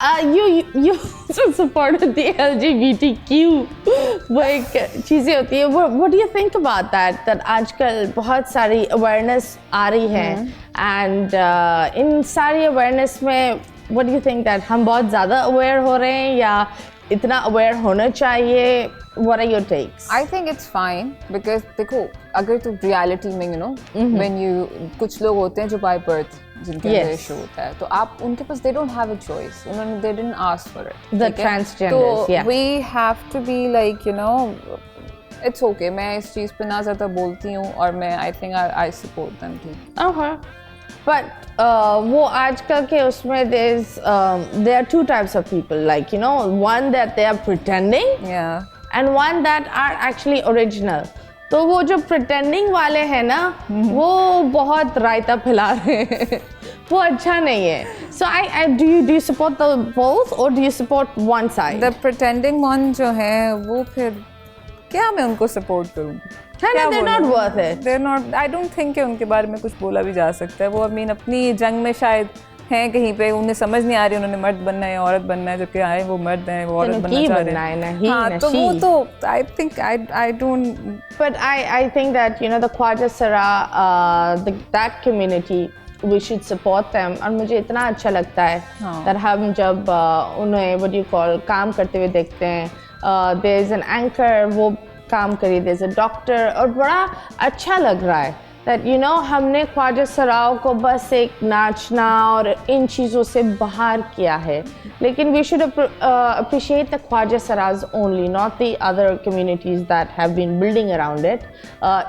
You also supported the LGBTQ वो एक चीज़ें होती है. What do you think about that? That आजकल बहुत सारी awareness आ रही है and इन सारी awareness में what do you think that हम बहुत ज़्यादा aware हो रहे हैं या इतना aware होना चाहिए? What are your takes? I think it's fine because देखो अगर तो reality में you know when you कुछ लोग होते हैं जो by birth जिनके अंदर इशू होता है तो आप उनके पास they don't have a choice उन्होंने they didn't ask for it the transgenders तो we have to be like you know it's okay मैं इस चीज़ पे ना ज़्यादा बोलती हूँ और मैं I think I support them too. But वो आजकल के उसमें there are two types of people like you know one that they are pretending and one that are actually original. तो वो जो pretending वाले हैं ना वो बहुत रायता फैला रहे हैं वो अच्छा नहीं है. So do you support the both or do you support one side? The pretending one जो है वो फिर क्या मैं उनको support करूँ? They're not worth it. They're not. I don't think कि उनके बारे में कुछ बोला भी जा सकता है. वो I mean अपनी जंग में शायद हैं कहीं पे उन्हें समझ नहीं आ रही उन्होंने मर्द बनना है औरत बनना है जबकि आए वो मर्द हैं वो औरत बनना चाह रहे हैं. हाँ तो वो तो I think I don't. But I think that you know the Khwaja Sara that community we should support them और मुझे इतना अच्छा लगता है that हम जब उन्हें what do you call काम करते हुए देखते हैं there is an anchor वो काम करी there's a doctor और बड़ा अच्छा लग रहा है that you know हमने ख्वाजा सराओं को बस एक नाचना और इन चीज़ों से बाहर किया है लेकिन we should appreciate the Khwaja Seraj only not the other communities that have been building around it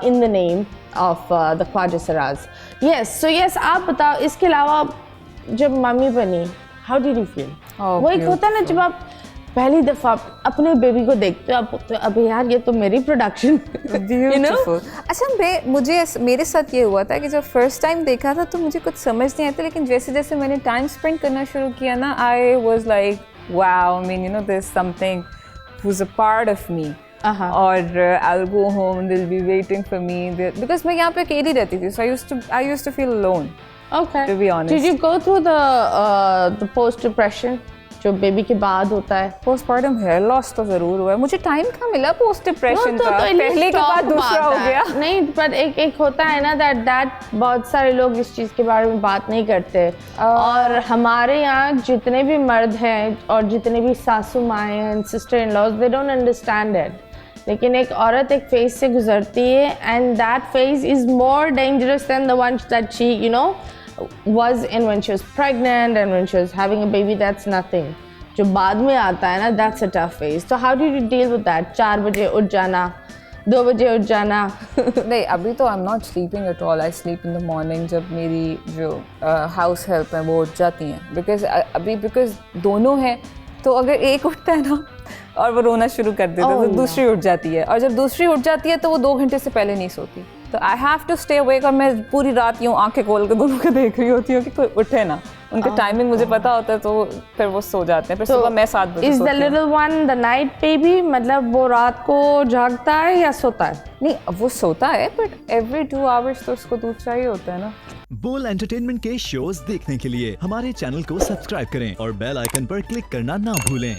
in the name of the Khwaja Seraj. Yes, so yes आप बताओ इसके अलावा जब मम्मी बनी how did you feel? वो एक होता है ना जब आप पहली दफा अपने बेबी को देखते हो आप तो अबे यार ये तो मेरी प्रोडक्शन you know? अच्छा मुझे मेरे साथ ये हुआ था कि जब फर्स्ट टाइम देखा था तो मुझे कुछ समझ नहीं आया था लेकिन जैसे जैसे मैंने टाइम स्पेंड करना शुरू किया ना I was like wow I mean you know there is something who's a part of me और I'll go home they'll be waiting for me because मैं यहाँ पे अकेली रहती थी so I used to feel alone. Okay. To be honest. Did you go through the post depression? जो baby के बाद होता है पोस्टपार्टम हेयर लॉस तो जरूर हुआ है मुझे टाइम कहाँ मिला पोस्ट डिप्रेशन का पहले के बाद दूसरा हो गया नहीं पर एक होता है ना दैट बहुत सारे लोग इस चीज़ के बारे में बात नहीं करते और हमारे यहाँ जितने भी मर्द हैं और जितने भी सासू माएँ हैं sister in laws they don't understand it लेकिन एक औरत एक फेज से गुजरती है and that phase is more dangerous than the one that she you know was in when she was pregnant and when she was having a baby that's nothing जो बाद में आता है ना that's a tough phase. So how did you deal with that? 4 बजे उठ जाना 2 बजे उठ जाना नहीं अभी तो I'm not sleeping at all. I sleep in the morning जब मेरी जो house help है वो उठ जाती हैं because दोनों हैं तो अगर एक उठता है ना और वो रोना शुरू कर देता है तो दूसरी उठ जाती है और जब दूसरी उठ जाती है तो वो 2 घंटे से पहले नहीं सोती तो I have to stay awake और मैं पूरी रात यूँ आंखें खोल के दोनों को देख रही होती हूँ कि कोई उठे ना उनका टाइमिंग मुझे पता होता है तो फिर वो सो जाते हैं फिर सुबह मैं 7 बजे सोती हूँ. Is the little one the night baby मतलब वो रात को जागता है या सोता है? नहीं वो सोता है बट every 2 hours तो उसको दूध चाहिए होता है ना. बोल एंटरटेनमेंट के शोज देखने के लिए हमारे चैनल को सब्सक्राइब करें और बेल आइकन पर क्लिक करना ना भूलें.